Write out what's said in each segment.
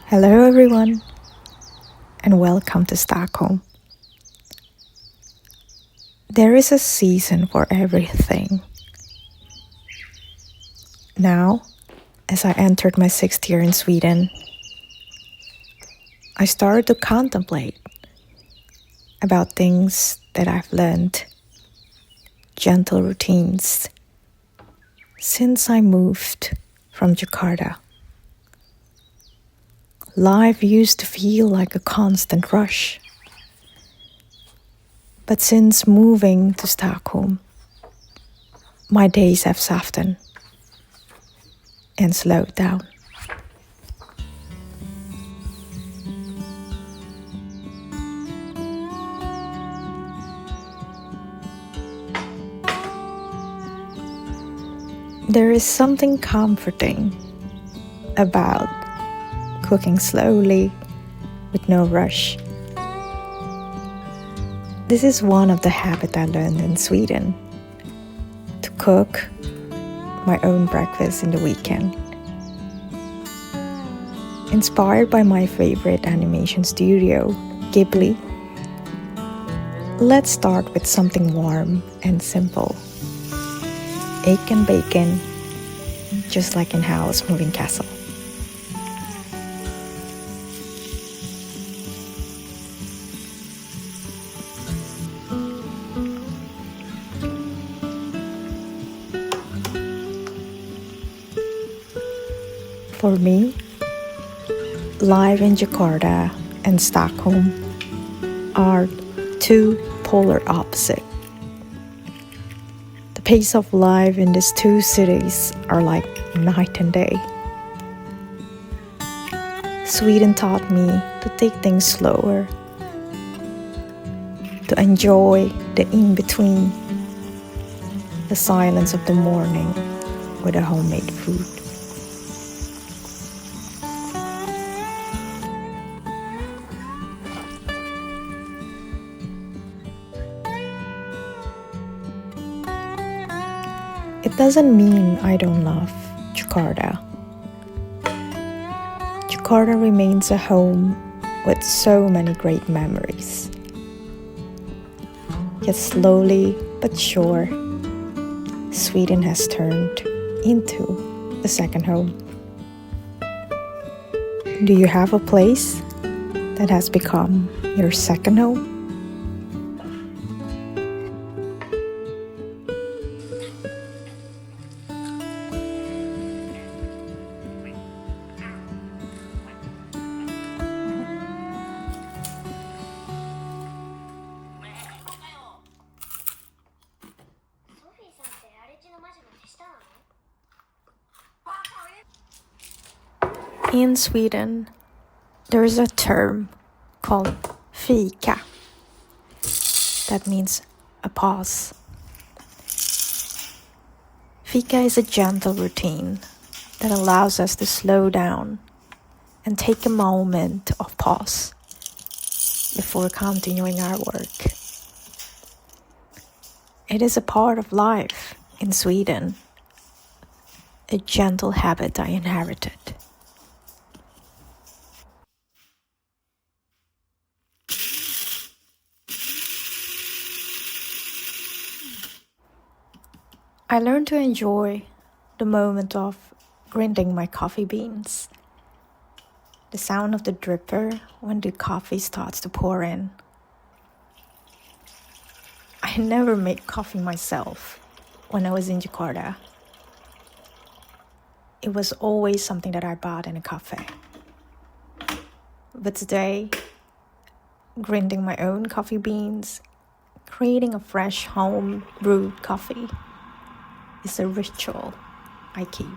Hello everyone, and welcome to Stockholm. There is a season for everything. Now, as I entered my 6th year in Sweden, I started to contemplate about things that I've learned, gentle routines, since I moved from Jakarta. Life used to feel like a constant rush. But since moving to Stockholm, my days have softened and slowed down. There is something comforting about cooking slowly with no rush. This is one of the habits I learned in Sweden, to cook my own breakfast in the weekend. Inspired by my favorite animation studio, Ghibli, let's start with something warm and simple. Egg and bacon, just like in Howl's moving castle. For me, life in Jakarta and Stockholm are two polar opposites. The pace of life in these two cities are like night and day. Sweden taught me to take things slower, to enjoy the in-between, the silence of the morning with a homemade food. It doesn't mean I don't love Jakarta. Jakarta remains a home with so many great memories. Yet slowly but sure, Sweden has turned into a second home. Do you have a place that has become your second home? In Sweden, there is a term called fika. That means a pause. Fika is a gentle routine that allows us to slow down and take a moment of pause before continuing our work. It is a part of life in Sweden, a gentle habit I inherited. I learned to enjoy the moment of grinding my coffee beans, the sound of the dripper when the coffee starts to pour in. I never made coffee myself when I was in Jakarta. It was always something that I bought in a cafe. But today, grinding my own coffee beans, creating a fresh home brewed coffee is a ritual I keep.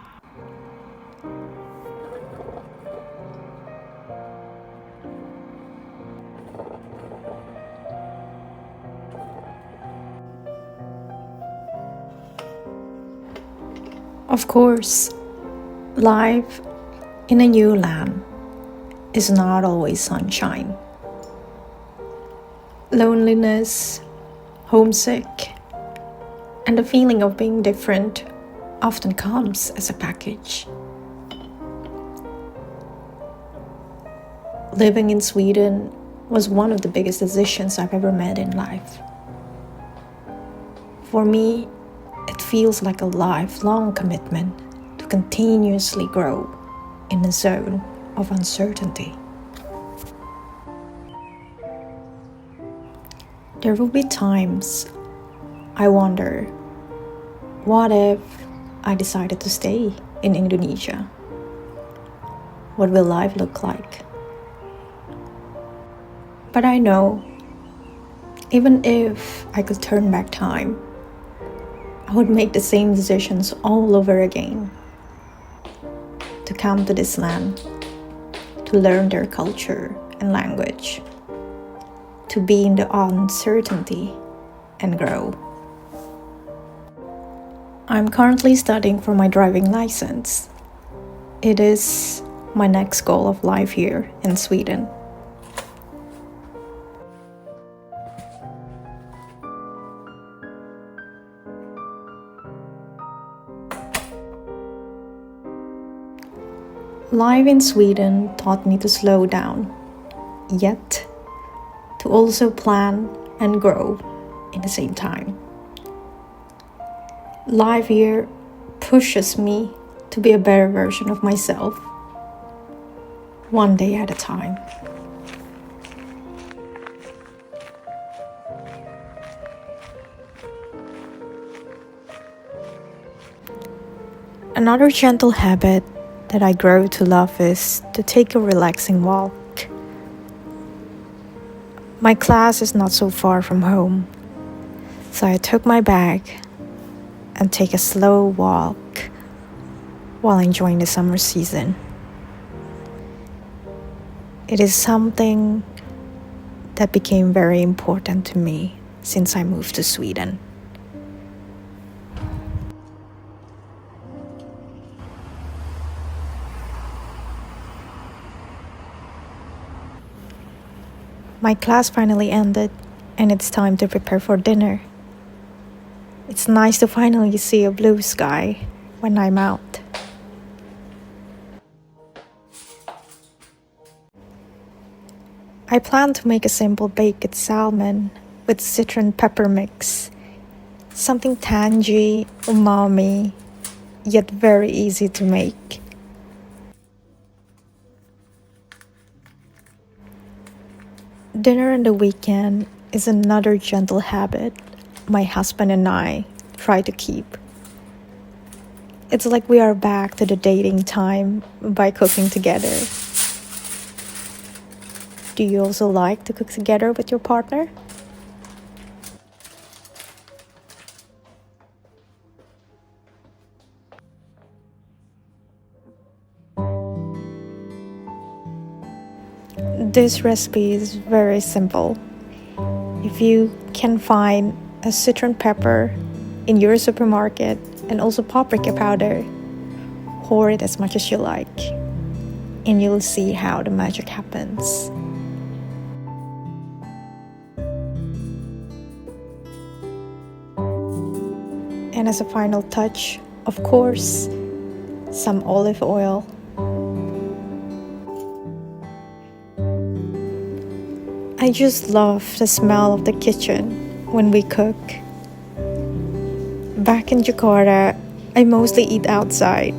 Of course, life in a new land is not always sunshine. Loneliness, homesick, and the feeling of being different often comes as a package. Living in Sweden was one of the biggest decisions I've ever made in life. For me, it feels like a lifelong commitment to continuously grow in a zone of uncertainty. There will be times I wonder, what if I decided to stay in Indonesia? What will life look like? But I know, even if I could turn back time, I would make the same decisions all over again. To come to this land, to learn their culture and language, to be in the uncertainty and grow. I'm currently studying for my driving license. It is my next goal of life here in Sweden. Life in Sweden taught me to slow down, yet to also plan and grow in the same time. Life here pushes me to be a better version of myself, one day at a time. Another gentle habit that I grow to love is to take a relaxing walk. My class is not so far from home, so I took my bag and take a slow walk while enjoying the summer season. It is something that became very important to me since I moved to Sweden. My class finally ended, and it's time to prepare for dinner. It's nice to finally see a blue sky when I'm out. I plan to make a simple baked salmon with citron pepper mix. Something tangy, umami, yet very easy to make. Dinner on the weekend is another gentle habit my husband and I try to keep. It's like we are back to the dating time by cooking together. Do you also like to cook together with your partner? This recipe is very simple. If you can find a citron pepper in your supermarket and also paprika powder, pour it as much as you like, and you'll see how the magic happens. And as a final touch, of course, some olive oil. I just love the smell of the kitchen when we cook. Back in Jakarta, I mostly eat outside,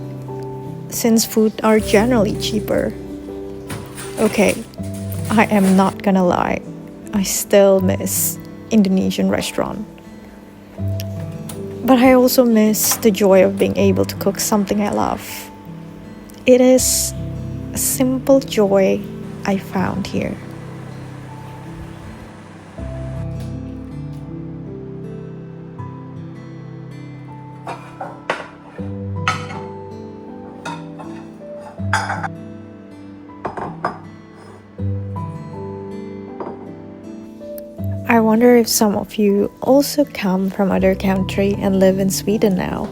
since food are generally cheaper. Okay, I am not gonna lie, I still miss Indonesian restaurant. But I also miss the joy of being able to cook something I love. It is a simple joy I found here. I wonder if some of you also come from other country and live in Sweden now.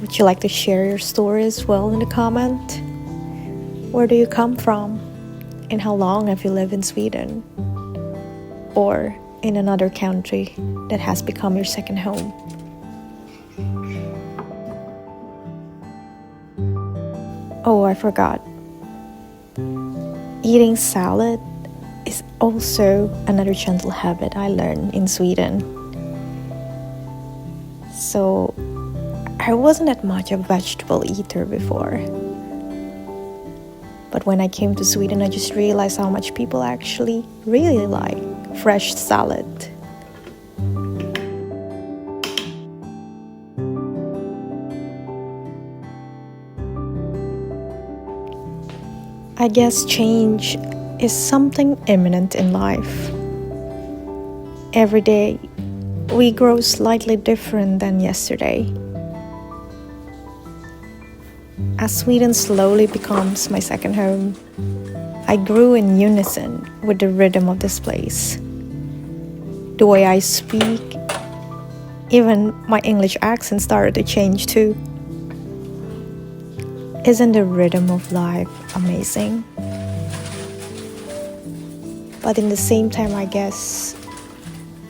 Would you like to share your story as well in the comment? Where do you come from? And how long have you lived in Sweden? Or in another country that has become your second home? Oh, I forgot. Eating salad is also another gentle habit I learned in Sweden. So I wasn't that much a vegetable eater before. But when I came to Sweden, I just realized how much people actually really like fresh salad. I guess change is something imminent in life. Every day, we grow slightly different than yesterday. As Sweden slowly becomes my second home, I grew in unison with the rhythm of this place. The way I speak, even my English accent started to change too. Isn't the rhythm of life amazing? But in the same time, I guess,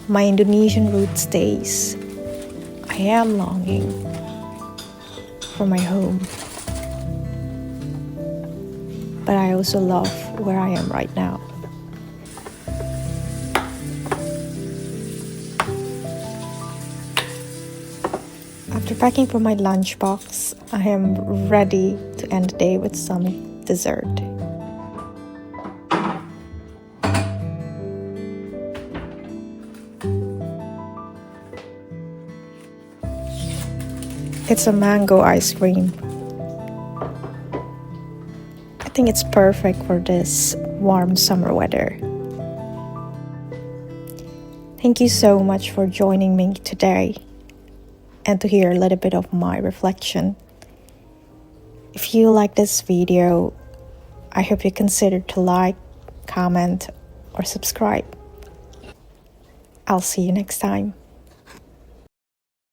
my Indonesian root stays. I am longing for my home. But I also love where I am right now. After packing for my lunchbox, I am ready to end the day with some dessert. It's a mango ice cream. I think it's perfect for this warm summer weather. Thank you so much for joining me today and to hear a little bit of my reflection. If you like this video, I hope you consider to like, comment, or subscribe. I'll see you next time.